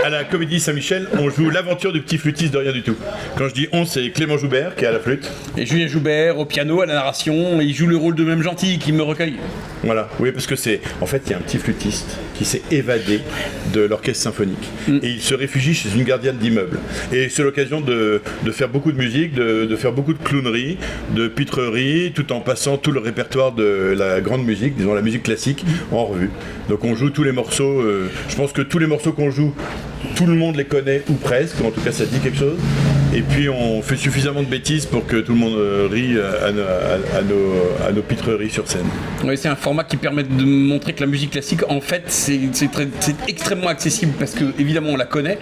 à la Comédie Saint-Michel, on joue l'aventure du petit flûtiste de rien du tout. Quand je dis on, c'est Clément Joubert qui est à la flûte. Et Julien Joubert au piano, à la narration, il joue le rôle de Même Gentil qui me recueille. Voilà, oui, parce que c'est. En fait, il y a un petit flûtiste qui s'est évadé de l'orchestre symphonique. Et il se réfugie chez une gardienne d'immeuble. Et c'est l'occasion de faire beaucoup de musique, de faire beaucoup de clownerie, de pitrerie, tout en passant tout le répertoire de la grande musique, disons la musique classique, en revue. Donc on joue tous les morceaux. Je pense que tous les morceaux qu'on joue, tout le monde les connaît, ou presque, en tout cas ça dit quelque chose. Et puis on fait suffisamment de bêtises pour que tout le monde rie à nos pitreries sur scène. Oui, c'est un format qui permet de montrer que la musique classique, en fait, c'est extrêmement accessible parce que, évidemment, on la connaît.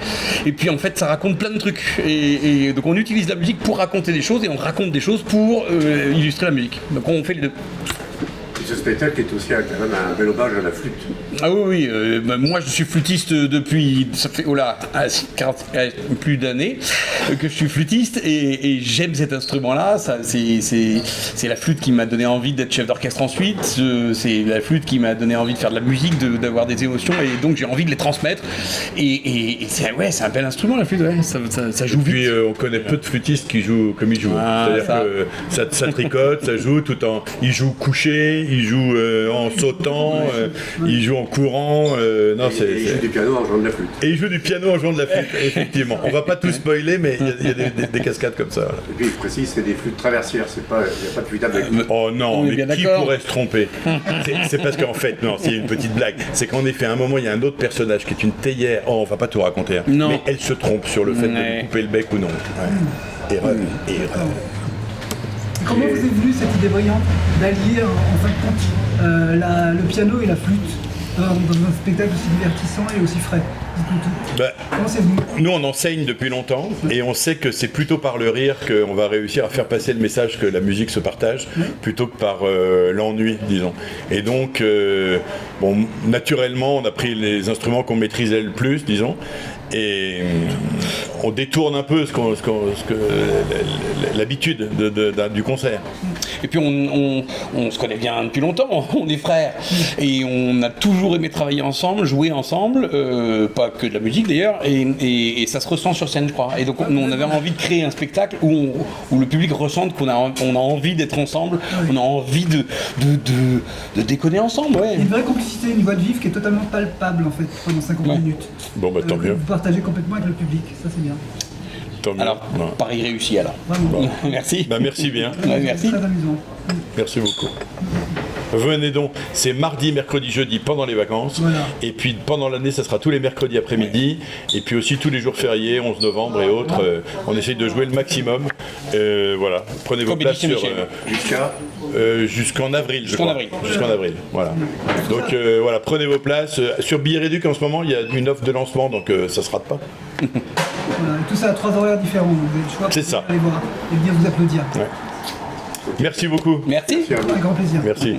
Et puis, en fait, ça raconte plein de trucs. Et donc, on utilise la musique pour raconter des choses et on raconte des choses pour illustrer la musique. Donc, on fait les deux. Ce spectacle est aussi quand même un bel hommage à la flûte. Ah oui, moi je suis flûtiste depuis, ça fait plus d'années que je suis flûtiste et j'aime cet instrument-là. C'est la flûte qui m'a donné envie d'être chef d'orchestre ensuite, c'est la flûte qui m'a donné envie de faire de la musique, d'avoir des émotions et donc j'ai envie de les transmettre. Et c'est un bel instrument la flûte, ouais. Ça joue vite. Et puis on connaît peu de flûtistes qui jouent comme ils jouent. C'est-à-dire que ça tricote, ça joue tout en... Ils jouent couché, ils jouent en sautant, ils jouent en courant. Ils jouent du piano en jouant de la flûte. Et ils jouent du piano en jouant de la flûte, effectivement. On va pas tout spoiler, mais il y a des cascades comme ça. Et puis, je précise, c'est des flûtes traversières, il n'y a pas de flûte avec. Oh non, mais qui pourrait se tromper? C'est parce qu'en fait, non, c'est une petite blague. C'est qu'en effet, à un moment, il y a un autre personnage qui est une théière. Oh, on va pas tout raconter. Hein. Non. Mais elle se trompe sur le fait de lui couper le bec ou non. Ouais. Erreur. Comment vous est venue cette idée brillante d'allier en fin de compte le piano et la flûte dans un spectacle aussi divertissant et aussi frais? Comment c'est venu? Nous on enseigne depuis longtemps et on sait que c'est plutôt par le rire qu'on va réussir à faire passer le message que la musique se partage plutôt que par l'ennui, disons. Et donc, naturellement on a pris les instruments qu'on maîtrisait le plus, disons, et on détourne un peu l'habitude du concert. Et puis on se connaît bien depuis longtemps, on est frères et on a toujours aimé travailler ensemble, jouer ensemble, pas que de la musique d'ailleurs, et ça se ressent sur scène je crois. Et donc on avait envie de créer un spectacle où le public ressente qu'on a envie d'être ensemble, on a envie de déconner ensemble. Ouais. Il y a une vraie complicité, une voix de vivre qui est totalement palpable en fait pendant 50 minutes. Bon bah tant mieux. Vous partagez complètement avec le public, ça c'est bien. Alors, Paris réussi alors. Bon. Merci. Bah, merci bien. Merci. Très amusant. Merci beaucoup. Venez donc, c'est mardi, mercredi, jeudi pendant les vacances. Voilà. Et puis pendant l'année, ça sera tous les mercredis après-midi. Et puis aussi tous les jours fériés, 11 novembre et autres. On essaye de jouer le maximum. Voilà. Prenez vos places sur jusqu'en avril. Jusqu'en avril. Voilà. Donc voilà, prenez vos places. Sur Billets Réduc en ce moment, il y a une offre de lancement, donc ça se rate pas. Voilà, et tout ça à 3 horaires différents. Vous avez le choix pour aller voir et bien vous applaudir. Ouais. Merci beaucoup. Merci. Avec grand plaisir. Merci.